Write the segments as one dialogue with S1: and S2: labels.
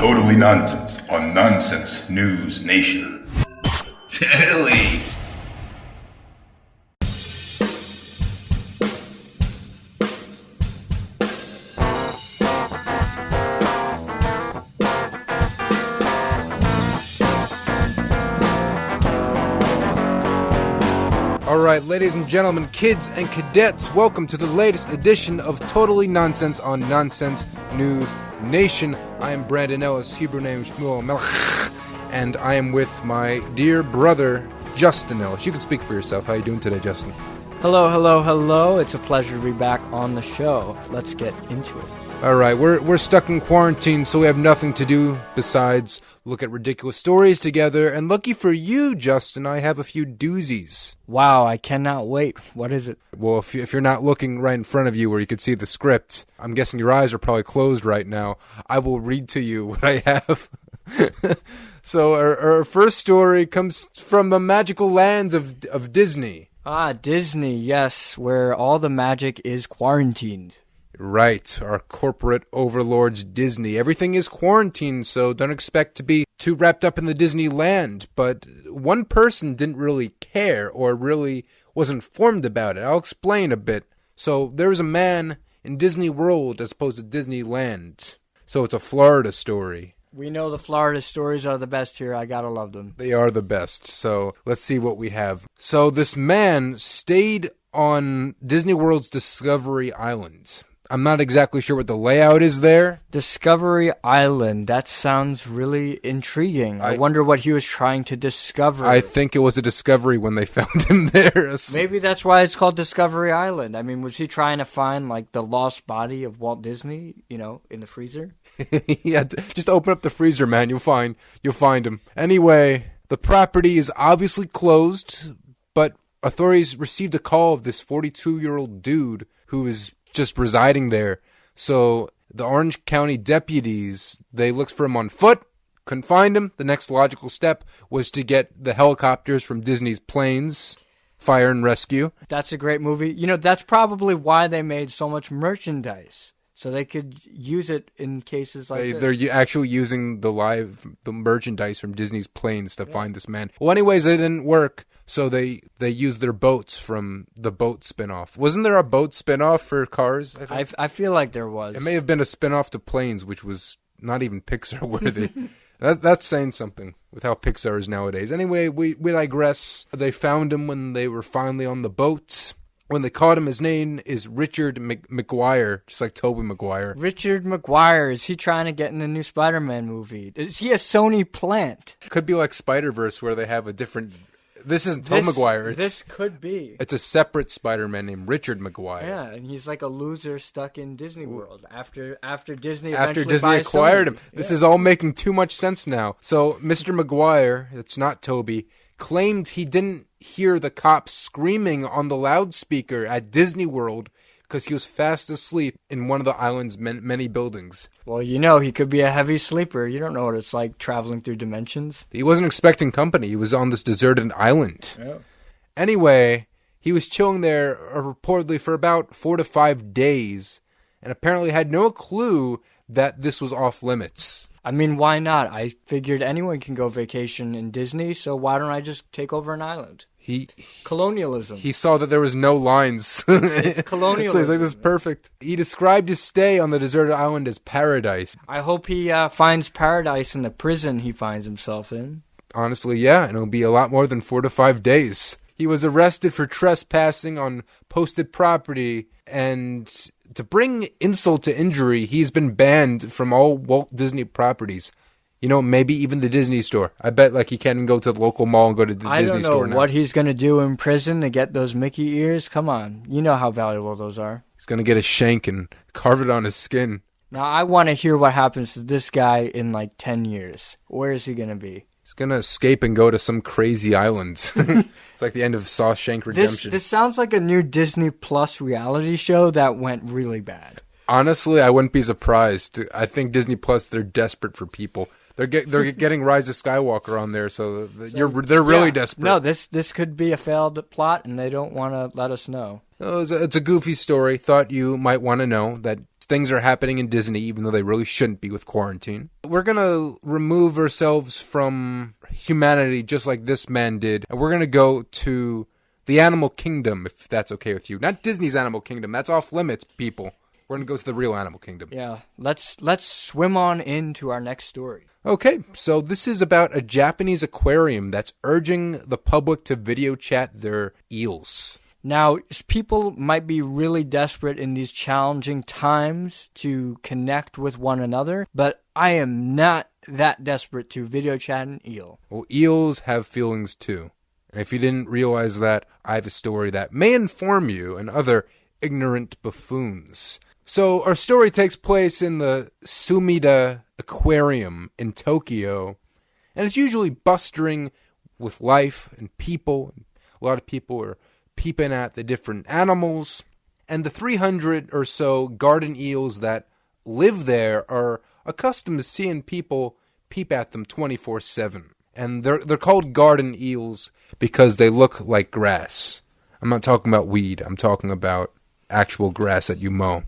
S1: Totally Nonsense on Nonsense News Nation. Totally.
S2: Alright, ladies and gentlemen, kids and cadets, welcome to the latest edition of Totally Nonsense on Nonsense News Nation. I am Brandon Ellis, Hebrew name Shmuel Melech, and I am with my dear brother, Justin Ellis. You can speak for yourself. How are you doing today, Justin?
S3: Hello. It's a pleasure to be back on the show. Let's get into it.
S2: Alright, we're stuck in quarantine, so we have nothing to do besides look at ridiculous stories together, and lucky for you, Justin, I have a few doozies.
S3: Wow, I cannot wait. What is it?
S2: Well, if you're not looking right in front of you where you could see the script, I'm guessing your eyes are probably closed right now. I will read to you what I have. So our first story comes from the magical lands of Disney.
S3: Ah, Disney, yes, where all the magic is quarantined.
S2: Right, our corporate overlords Disney. Everything is quarantined, so don't expect to be too wrapped up in the Disneyland. But one person didn't really care or really was informed about it. I'll explain a bit. So there's a man in Disney World as opposed to Disneyland. So it's a Florida story.
S3: We know the Florida stories are the best here. I gotta love them.
S2: They are the best. So let's see what we have. So this man stayed on Disney World's Discovery Island. I'm not exactly sure what the layout is there.
S3: Discovery Island. That sounds really intriguing. I wonder what he was trying to discover.
S2: I think it was a discovery when they found him there.
S3: Maybe that's why it's called Discovery Island. I mean, was he trying to find, like, the lost body of Walt Disney, you know, in the freezer?
S2: Yeah, just open up the freezer, man. You'll find him. Anyway, the property is obviously closed, but authorities received a call of this 42-year-old dude who is just residing there. So the Orange County deputies, they looked for him on foot, couldn't find him. The next logical step was to get the helicopters from Disney's planes, fire and rescue.
S3: That's a great movie. You know, that's probably why they made so much merchandise, so they could use it in cases like this.
S2: They're actually using the merchandise from Disney's planes to find this man. Well, anyways, it didn't work. So they used their boats from the boat spinoff. Wasn't there a boat spinoff for Cars?
S3: I feel like there was.
S2: It may have been a spinoff to Planes, which was not even Pixar worthy. That's saying something with how Pixar is nowadays. Anyway, we digress. They found him when they were finally on the boat. When they caught him, his name is Richard McGuire, just like Tobey Maguire.
S3: Richard McGuire, is he trying to get in the new Spider-Man movie? Is he a Sony plant?
S2: Could be like Spider-Verse where they have a different... This isn't Tobey Maguire.
S3: This could be.
S2: It's a separate Spider-Man named Richard McGuire.
S3: Yeah, and he's like a loser stuck in Disney World after Disney
S2: acquired him. This is all making too much sense now. So Mr. McGuire, it's not Toby, claimed he didn't hear the cops screaming on the loudspeaker at Disney World because he was fast asleep in one of the island's many buildings.
S3: Well, you know, he could be a heavy sleeper. You don't know what it's like traveling through dimensions.
S2: He wasn't expecting company. He was on this deserted island.
S3: Yeah.
S2: Anyway, he was chilling there reportedly for about 4 to 5 days and apparently had no clue that this was off limits.
S3: I mean, why not? I figured anyone can go vacation in Disney, so why don't I just take over an island? Colonialism.
S2: He saw that there was no lines.
S3: It's colonialism.
S2: So he's like, this is perfect. He described his stay on the deserted island as paradise.
S3: I hope he finds paradise in the prison he finds himself in.
S2: Honestly, yeah, and it'll be a lot more than 4 to 5 days. He was arrested for trespassing on posted property, and to bring insult to injury, he's been banned from all Walt Disney properties. You know, maybe even the Disney store. I bet he can't even go to the local mall and go to the Disney store now.
S3: I don't know what he's going to do in prison to get those Mickey ears. Come on. You know how valuable those are.
S2: He's going to get a shank and carve it on his skin.
S3: Now, I want to hear what happens to this guy in 10 years. Where is he going to be?
S2: He's going to escape and go to some crazy island. It's like the end of Shawshank Redemption.
S3: This sounds like a new Disney Plus reality show that went really bad.
S2: Honestly, I wouldn't be surprised. I think Disney Plus, they're desperate for people. They're getting Rise of Skywalker on there, so they're really desperate.
S3: No, this could be a failed plot, and they don't want to let us know.
S2: It's a goofy story. Thought you might want to know that Things are happening in Disney, even though they really shouldn't be with quarantine. We're going to remove ourselves from humanity just like this man did. And we're going to go to the animal kingdom, if that's okay with you. Not Disney's animal kingdom. That's off limits, people. We're going to go to the real animal kingdom.
S3: Yeah, let's swim on into our next story.
S2: Okay, so this is about a Japanese aquarium that's urging the public to video chat their eels.
S3: Now, people might be really desperate in these challenging times to connect with one another, but I am not that desperate to video chat an eel.
S2: Well, eels have feelings too. And if you didn't realize that, I have a story that may inform you and other ignorant buffoons. So our story takes place in the Sumida Aquarium in Tokyo, and it's usually bustling with life and people. A lot of people are peeping at the different animals, and the 300 or so garden eels that live there are accustomed to seeing people peep at them 24/7. And they're called garden eels because they look like grass. I'm not talking about weed. I'm talking about actual grass that you mow.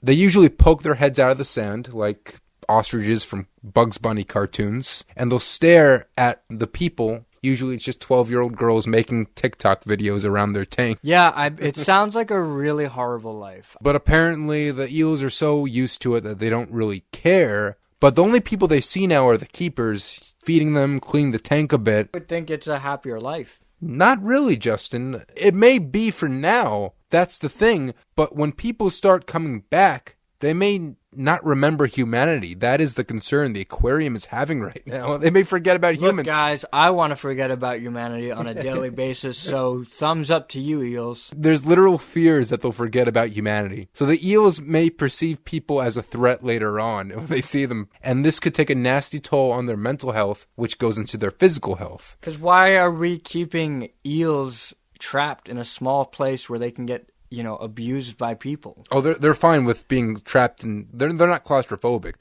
S2: They usually poke their heads out of the sand like ostriches from Bugs Bunny cartoons, and they'll stare at the people. Usually it's just 12-year-old girls making TikTok videos around their tank.
S3: Yeah, it sounds like a really horrible life.
S2: But apparently the eels are so used to it that they don't really care. But the only people they see now are the keepers, feeding them, cleaning the tank a bit.
S3: I would think it's a happier life.
S2: Not really, Justin. It may be for now. That's the thing. But when people start coming back, they may not remember humanity. That is the concern the aquarium is having right now. They may forget about humans.
S3: Look, guys, I want to forget about humanity on a daily basis, so thumbs up to you, eels.
S2: There's literal fears that they'll forget about humanity. So the eels may perceive people as a threat later on when they see them. And this could take a nasty toll on their mental health, which goes into their physical health.
S3: Because why are we keeping eels trapped in a small place where they can get abused by people?
S2: Oh, they're fine with being trapped, and they're not claustrophobic.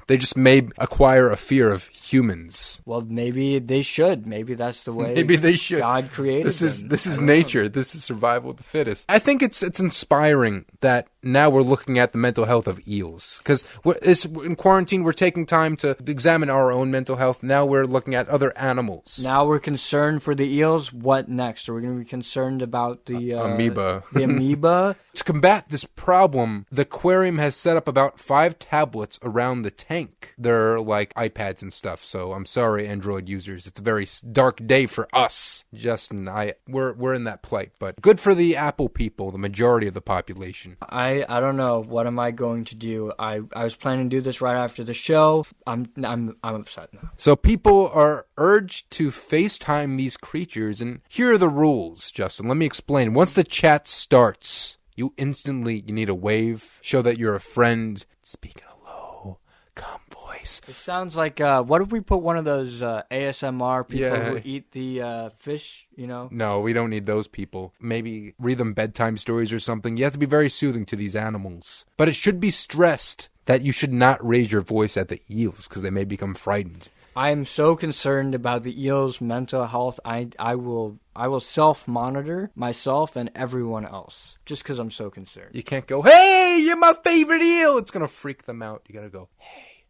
S2: They just may acquire a fear of humans.
S3: Well, maybe they should. Maybe that's the way.
S2: Maybe they should.
S3: God created them.
S2: This is nature. This is survival of the fittest. I think it's inspiring that now we're looking at the mental health of eels, because in quarantine we're taking time to examine our own mental health. Now we're looking at other animals.
S3: Now we're concerned for the eels. What next? Are we going to be concerned about the
S2: amoeba?
S3: The amoeba.
S2: To combat this problem, the aquarium has set up about 5 tablets around the tank. They're like iPads and stuff, so I'm sorry, Android users. It's a very dark day for us. Justin, we're in that plight, but good for the Apple people, the majority of the population.
S3: I don't know. What am I going to do? I was planning to do this right after the show. I'm upset now.
S2: So people are urged to FaceTime these creatures, and here are the rules, Justin. Let me explain. Once the chat starts, you need a wave, show that you're a friend, speak in a low, calm voice.
S3: It sounds like, what if we put one of those ASMR people who eat the fish,
S2: No, we don't need those people. Maybe read them bedtime stories or something. You have to be very soothing to these animals. But it should be stressed that you should not raise your voice at the eels, because they may become frightened.
S3: I am so concerned about the eels' mental health. I will self-monitor myself and everyone else just because I'm so concerned.
S2: You can't go, "Hey, you're my favorite eel." It's gonna freak them out. You gotta go, "Hey,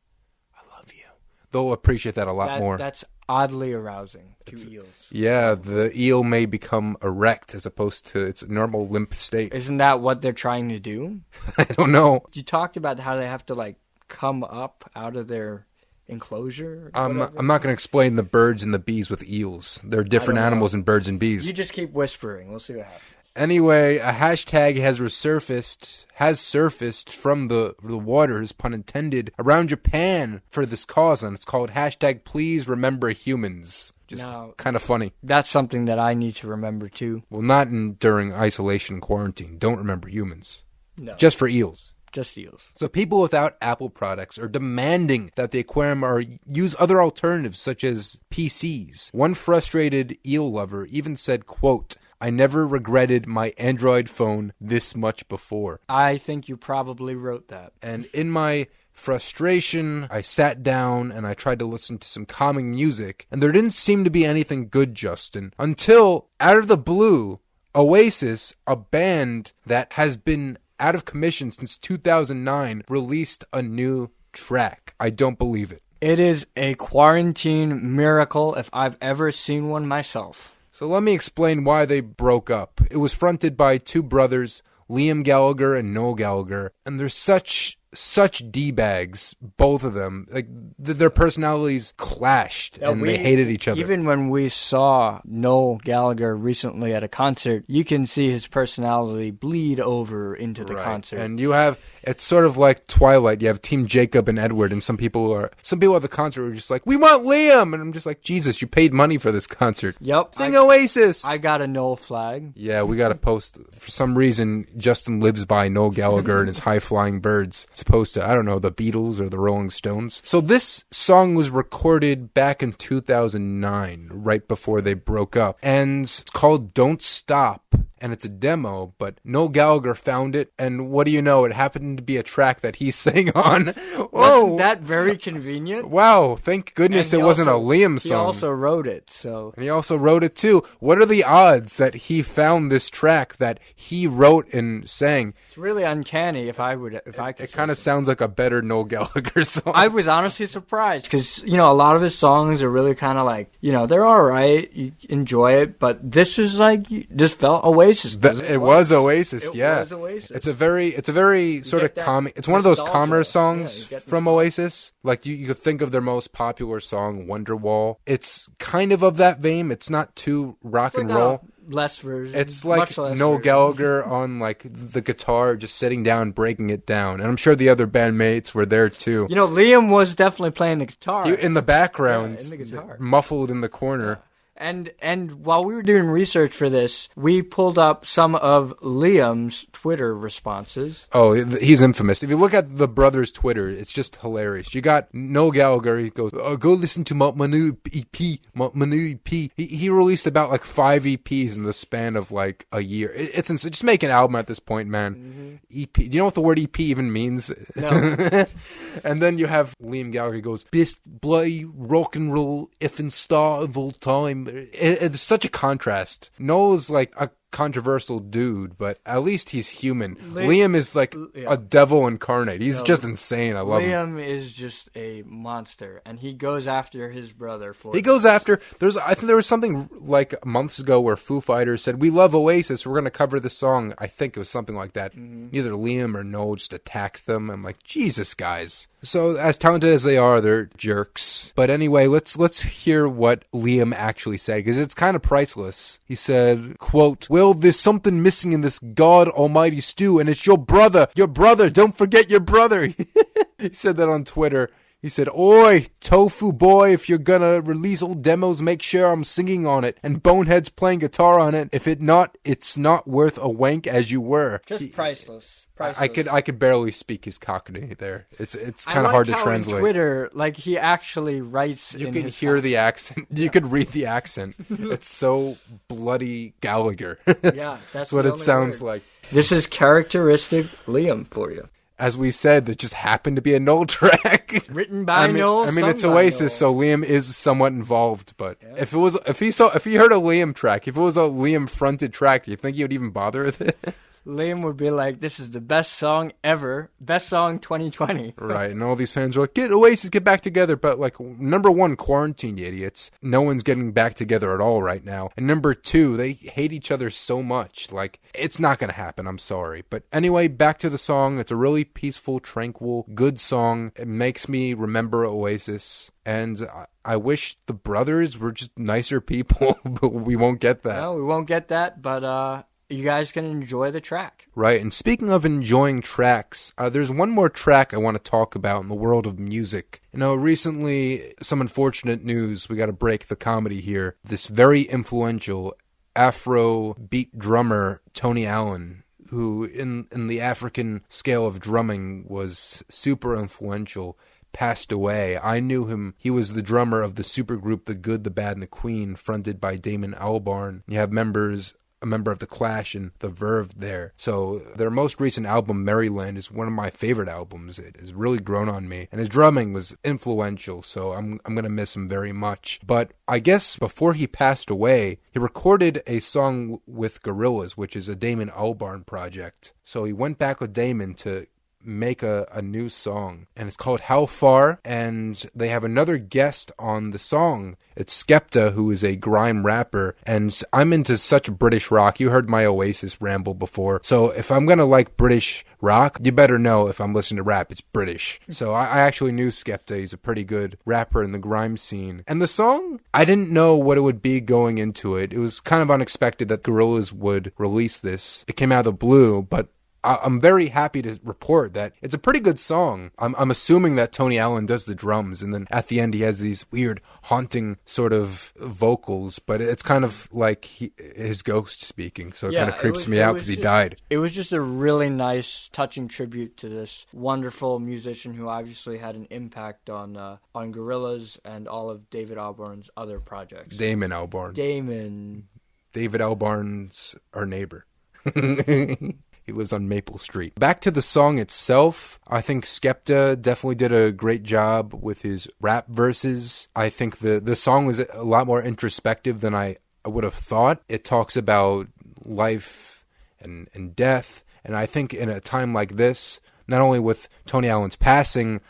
S2: I love you." They'll appreciate that a lot more.
S3: That's oddly arousing to eels.
S2: Yeah, the eel may become erect as opposed to its normal limp state.
S3: Isn't that what they're trying to do?
S2: I don't know.
S3: You talked about how they have to come up out of their enclosure?
S2: I'm not going to explain the birds and the bees with eels. They're different animals than birds and bees.
S3: You just keep whispering. We'll see what happens.
S2: Anyway, a hashtag has surfaced from the waters, pun intended, around Japan for this cause, and it's called hashtag Please Remember Humans. Just kind of funny.
S3: That's something that I need to remember too.
S2: Well, not during isolation and quarantine. Don't remember humans.
S3: No.
S2: Just for eels.
S3: Just eels.
S2: So people without Apple products are demanding that the aquarium use other alternatives such as PCs. One frustrated eel lover even said, quote, "I never regretted my Android phone this much before."
S3: I think you probably wrote that.
S2: And in my frustration, I sat down and I tried to listen to some calming music, and there didn't seem to be anything good, Justin, until out of the blue, Oasis, a band that has been out of commission since 2009, released a new track. I don't believe it.
S3: It is a quarantine miracle if I've ever seen one myself.
S2: So let me explain why they broke up. It was fronted by two brothers, Liam Gallagher and Noel Gallagher, and they're such D-bags, both of them. Like, their personalities clashed, and they hated each other.
S3: Even when we saw Noel Gallagher recently at a concert, you can see his personality bleed over into the concert.
S2: And it's sort of like Twilight. You have Team Jacob and Edward, and some people at the concert were just like, we want Liam! And I'm just like, Jesus, you paid money for this concert.
S3: Yep.
S2: Sing Oasis!
S3: I got a Noel flag.
S2: Yeah, we got to post. For some reason, Justin lives by Noel Gallagher and his high-flying birds. Opposed to, I don't know, the Beatles or the Rolling Stones. So this song was recorded back in 2009, right before they broke up. And it's called Don't Stop. And it's a demo, but Noel Gallagher found it, and what do you know? It happened to be a track that he sang on. Whoa!
S3: Wasn't that very convenient?
S2: Wow, thank goodness it wasn't a Liam song.
S3: He also wrote it, so...
S2: And he also wrote it, too. What are the odds that he found this track that he wrote and sang?
S3: It's really uncanny if I could.
S2: It kind of sounds like a better Noel Gallagher song.
S3: I was honestly surprised, because, a lot of his songs are really kind of like, they're alright, you enjoy it, but this is like, just felt Oasis.
S2: It was Oasis, yeah.
S3: It was Oasis.
S2: It's a very sort of calming. It's one of those calmer songs from Oasis. Like you could think of their most popular song, Wonderwall. It's kind of that vein. It's not too rock and roll.
S3: Less version.
S2: It's like Noel Gallagher on like the guitar, just sitting down, breaking it down. And I'm sure the other bandmates were there too.
S3: Liam was definitely playing the guitar
S2: in the background,
S3: in the guitar,
S2: muffled in the corner.
S3: Yeah. And while we were doing research for this, we pulled up some of Liam's Twitter responses.
S2: Oh, he's infamous. If you look at the brothers' Twitter, it's just hilarious. You got Noel Gallagher. He goes, go listen to my new EP. My new EP. He released about like 5 EPs in the span of like a year. It's insane. Just make an album at this point, man. Mm-hmm. EP. Do you know what the word EP even means?
S3: No.
S2: And then you have Liam Gallagher. He goes, best bloody rock and roll effing star of all time. It's such a contrast. Noel's like a controversial dude, but at least he's human. Liam is like a devil incarnate. He's just insane. I love him.
S3: Liam is just a monster, and he goes after his brother for
S2: I think there was something like months ago where Foo Fighters said, we love Oasis, we're going to cover the song. I think it was something like that. Mm-hmm. Neither Liam or Noel just attacked them. I'm like, Jesus, guys. So as talented as they are, they're jerks. But anyway, let's hear what Liam actually said, because it's kind of priceless. He said, quote, well, there's something missing in this God Almighty stew, and it's your brother. Your brother. Don't forget your brother. He said that on Twitter. He said, oi, tofu boy, if you're gonna release old demos, make sure I'm singing on it, and Bonehead's playing guitar on it. If it's not worth a wank as you were.
S3: Just priceless.
S2: I could barely speak his Cockney there. It's kind of hard to translate.
S3: On Twitter, like he actually writes.
S2: You can hear the accent. You could read the accent. It's so bloody Gallagher.
S3: Yeah, that's
S2: what it sounds like.
S3: This is characteristic Liam for you.
S2: As we said, that just happened to be a Noel track.
S3: Written by Noel.
S2: I mean, it's Oasis, so Liam is somewhat involved. But if he heard a Liam track, if it was a Liam fronted track, do you think he would even bother with it?
S3: Liam would be like, this is the best song ever. Best song 2020.
S2: Right, and all these fans are like, get Oasis, get back together. But, like, number one, quarantine, you idiots. No one's getting back together at all right now. And number two, they hate each other so much. Like, it's not going to happen, I'm sorry. But anyway, back to the song. It's a really peaceful, tranquil, good song. It makes me remember Oasis. And I wish the brothers were just nicer people, but we won't get that.
S3: No, we won't get that, but you guys can enjoy the track.
S2: Right, and speaking of enjoying tracks, there's one more track I want to talk about in the world of music. Recently, some unfortunate news. We got to break the comedy here. This very influential Afro beat drummer, Tony Allen, who in the African scale of drumming was super influential, passed away. I knew him. He was the drummer of the supergroup The Good, the Bad, and the Queen, fronted by Damon Albarn. You have members a member of The Clash and The Verve there. So their most recent album, Maryland, is one of my favorite albums. It has really grown on me. And his drumming was influential, so I'm going to miss him very much. But I guess before he passed away, he recorded a song with Gorillaz, which is a Damon Albarn project. So he went back with Damon to make a new song, and it's called How Far, and they have another guest on the song. It's Skepta, who is a grime rapper, and I'm into such British rock. You heard my Oasis ramble before, so if I'm gonna like British rock, you better know if I'm listening to rap, it's British. So I actually knew Skepta. He's a pretty good rapper in the grime scene. And the song, I didn't know what it would be going into it. It was kind of unexpected that Gorillaz would release this. It came out of the blue, but I'm very happy to report that it's a pretty good song. I'm assuming that Tony Allen does the drums, and then at the end he has these weird, haunting sort of vocals, but it's kind of like his ghost speaking, so it kind of creeps me out because he died.
S3: It was just a really nice, touching tribute to this wonderful musician who obviously had an impact on Gorillaz and all of David Albarn's other projects.
S2: Damon Albarn. David Albarn's our neighbor. He lives on Maple Street. Back to the song itself, I think Skepta definitely did a great job with his rap verses. I think the song was a lot more introspective than I would have thought. It talks about life and death, and I think in a time like this, not only with Tony Allen's passing,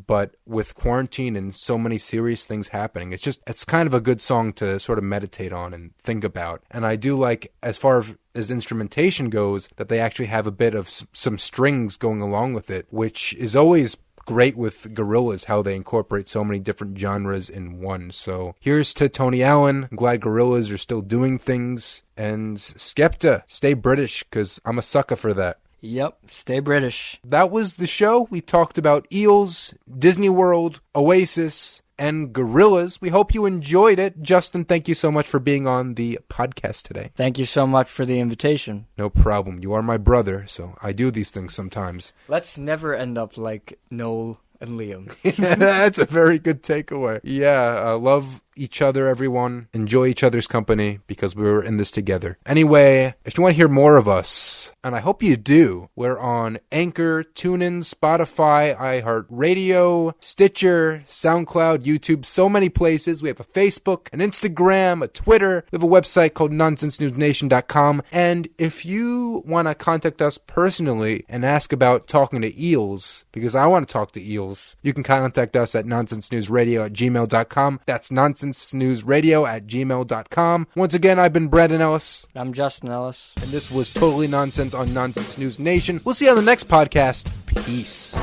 S2: but with quarantine and so many serious things happening, it's kind of a good song to sort of meditate on and think about. And I do like, as far as instrumentation goes, that they actually have a bit of some strings going along with it, which is always great with Gorillaz, how they incorporate so many different genres in one. So here's to Tony Allen. I'm glad Gorillaz are still doing things. And Skepta, stay British, because I'm a sucker for that.
S3: Yep, stay British.
S2: That was the show. We talked about Eels, Disney World, Oasis, and Gorillaz. We hope you enjoyed it. Justin, thank you so much for being on the podcast today.
S3: Thank you so much for the invitation.
S2: No problem. You are my brother, so I do these things sometimes.
S3: Let's never end up like Noel and Liam.
S2: That's a very good takeaway. Yeah, love each other, everyone. Enjoy each other's company, because we're in this together. Anyway, if you want to hear more of us, and I hope you do, we're on Anchor, TuneIn, Spotify, iHeartRadio, Stitcher, SoundCloud, YouTube, so many places. We have a Facebook, an Instagram, a Twitter. We have a website called nonsensenewsnation.com. And if you want to contact us personally and ask about talking to eels, because I want to talk to eels, you can contact us at nonsensenewsradio@gmail.com. That's nonsensenewsradio@gmail.com. Once again, I've been Brandon Ellis.
S3: I'm Justin Ellis.
S2: And this was Totally Nonsense on Nonsense News Nation. We'll see you on the next podcast. Peace.